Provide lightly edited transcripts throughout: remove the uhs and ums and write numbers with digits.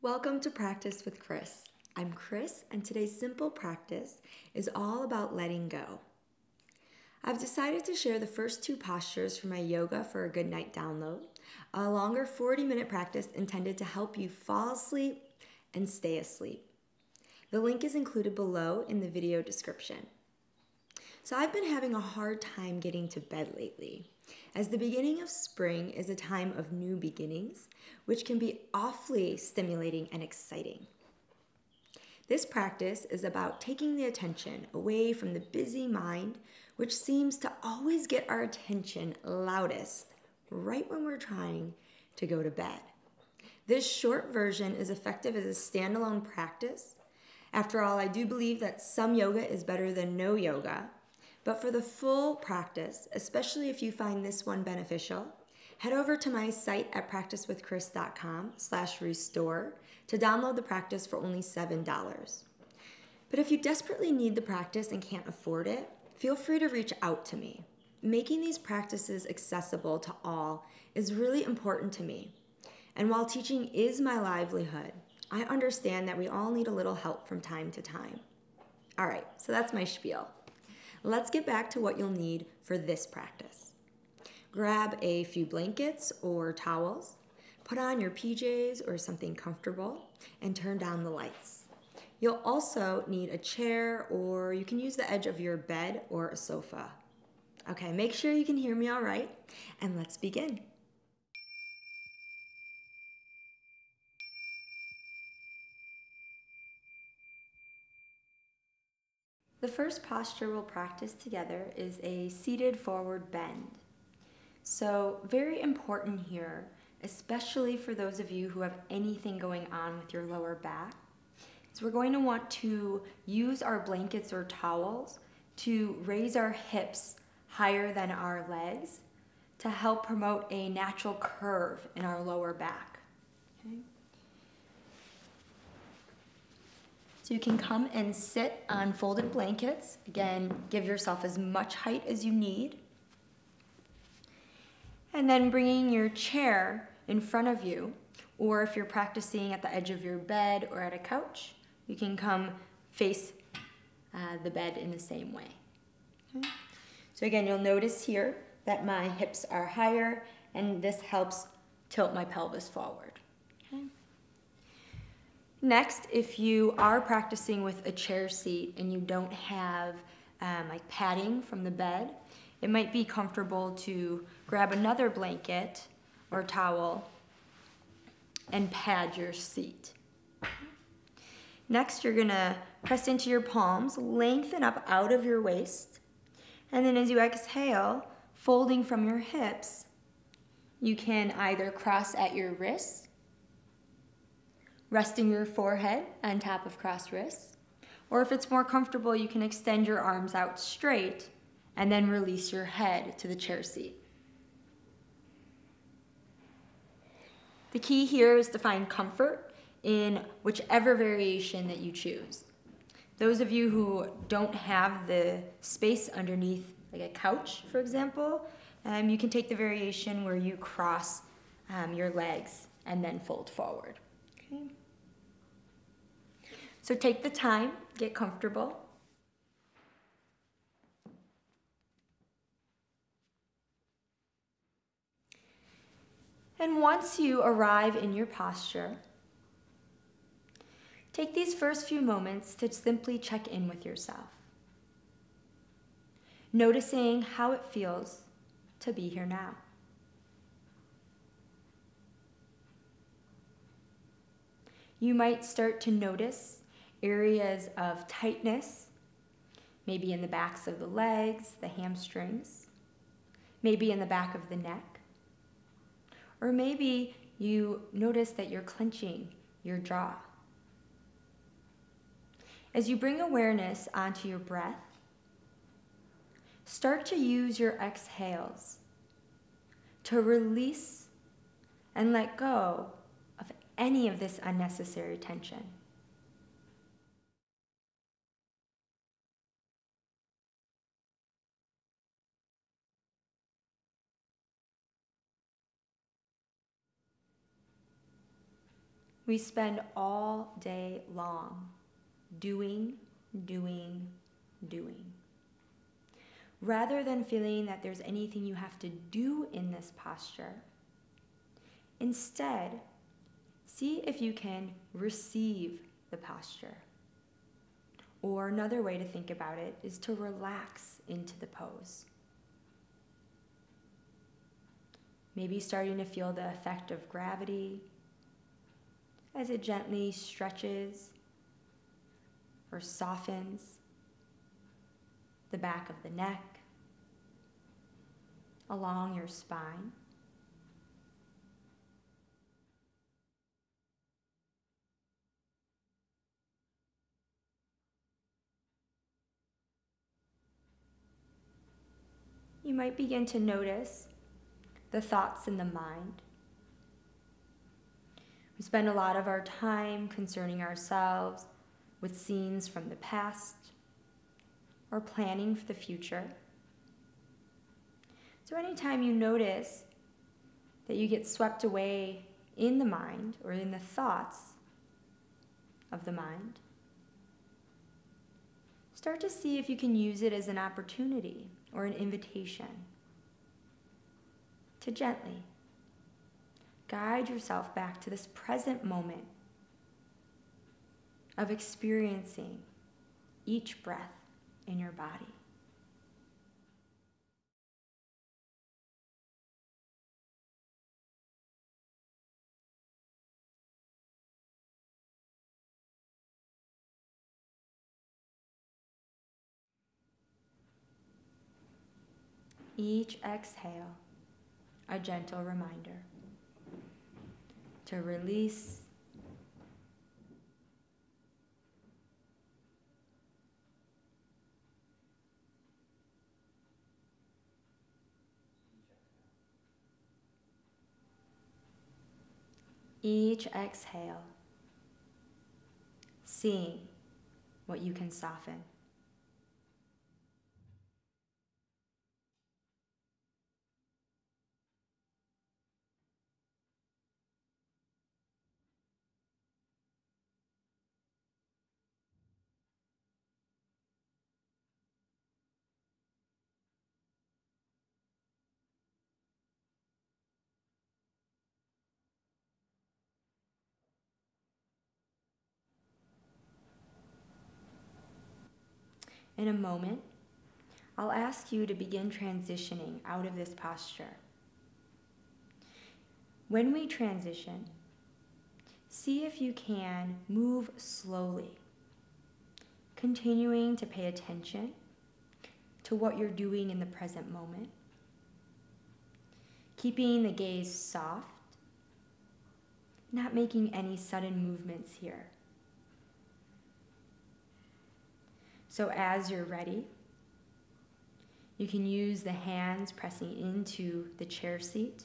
Welcome to Practice with Kris. I'm Kris, and today's simple practice is all about letting go. I've decided to share the first two postures for my Yoga for a Good Night download, a longer 40-minute practice intended to help you fall asleep and stay asleep. The link is included below in the video description. So I've been having a hard time getting to bed lately, as the beginning of spring is a time of new beginnings, which can be awfully stimulating and exciting. This practice is about taking the attention away from the busy mind, which seems to always get our attention loudest right when we're trying to go to bed. This short version is effective as a standalone practice. After all, I do believe that some yoga is better than no yoga. But for the full practice, especially if you find this one beneficial, head over to my site at practicewithkris.com/restore to download the practice for only $7. But if you desperately need the practice and can't afford it, feel free to reach out to me. Making these practices accessible to all is really important to me. And while teaching is my livelihood, I understand that we all need a little help from time to time. All right, so that's my spiel. Let's get back to what you'll need for this practice. Grab a few blankets or towels, put on your PJs or something comfortable, and turn down the lights. You'll also need a chair, or you can use the edge of your bed or a sofa. Okay, make sure you can hear me all right, and let's begin. The first posture we'll practice together is a seated forward bend. So very important here, especially for those of you who have anything going on with your lower back, is we're going to want to use our blankets or towels to raise our hips higher than our legs to help promote a natural curve in our lower back. Okay? So you can come and sit on folded blankets. Again, give yourself as much height as you need. And then bringing your chair in front of you, or if you're practicing at the edge of your bed or at a couch, you can come face the bed in the same way. Okay? So again, you'll notice here that my hips are higher, and this helps tilt my pelvis forward. Okay? Next, if you are practicing with a chair seat and you don't have like padding from the bed, it might be comfortable to grab another blanket or towel and pad your seat. Next, you're gonna press into your palms, lengthen up out of your waist, and then as you exhale, folding from your hips, you can either cross at your wrists, resting your forehead on top of crossed wrists, or if it's more comfortable, you can extend your arms out straight and then release your head to the chair seat. The key here is to find comfort in whichever variation that you choose. Those of you who don't have the space underneath, like a couch, for example, you can take the variation where you cross your legs and then fold forward. Okay. So take the time, get comfortable. And once you arrive in your posture, take these first few moments to simply check in with yourself, noticing how it feels to be here now. You might start to notice areas of tightness, maybe in the backs of the legs, the hamstrings, maybe in the back of the neck, or maybe you notice that you're clenching your jaw. As you bring awareness onto your breath, start to use your exhales to release and let go of any of this unnecessary tension. We spend all day long doing. Rather than feeling that there's anything you have to do in this posture, instead, see if you can receive the posture. Or another way to think about it is to relax into the pose. Maybe starting to feel the effect of gravity as it gently stretches or softens the back of the neck, along your spine. You might begin to notice the thoughts in the mind. We spend a lot of our time concerning ourselves with scenes from the past or planning for the future. So anytime you notice that you get swept away in the mind or in the thoughts of the mind, start to see if you can use it as an opportunity or an invitation to gently guide yourself back to this present moment of experiencing each breath in your body. Each exhale, a gentle reminder to release each exhale, seeing what you can soften. In a moment, I'll ask you to begin transitioning out of this posture. When we transition, see if you can move slowly, continuing to pay attention to what you're doing in the present moment, keeping the gaze soft, not making any sudden movements here. So as you're ready, you can use the hands pressing into the chair seat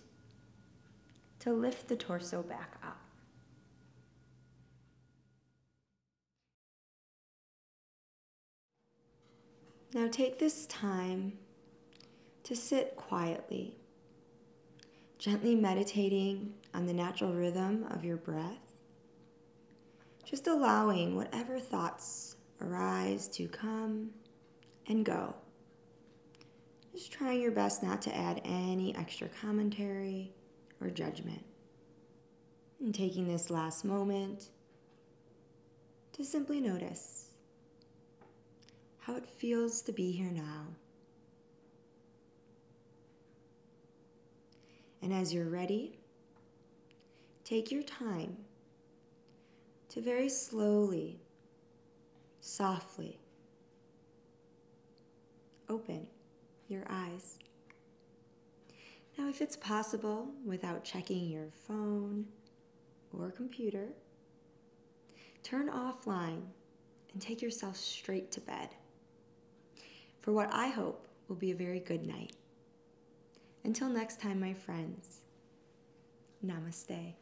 to lift the torso back up. Now take this time to sit quietly, gently meditating on the natural rhythm of your breath, just allowing whatever thoughts arise to come and go. Just trying your best not to add any extra commentary or judgment. And taking this last moment to simply notice how it feels to be here now. And as you're ready, take your time to very slowly, softly open your eyes. Now, if it's possible, without checking your phone or computer, turn offline and take yourself straight to bed for what I hope will be a very good night. Until next time, my friends, namaste.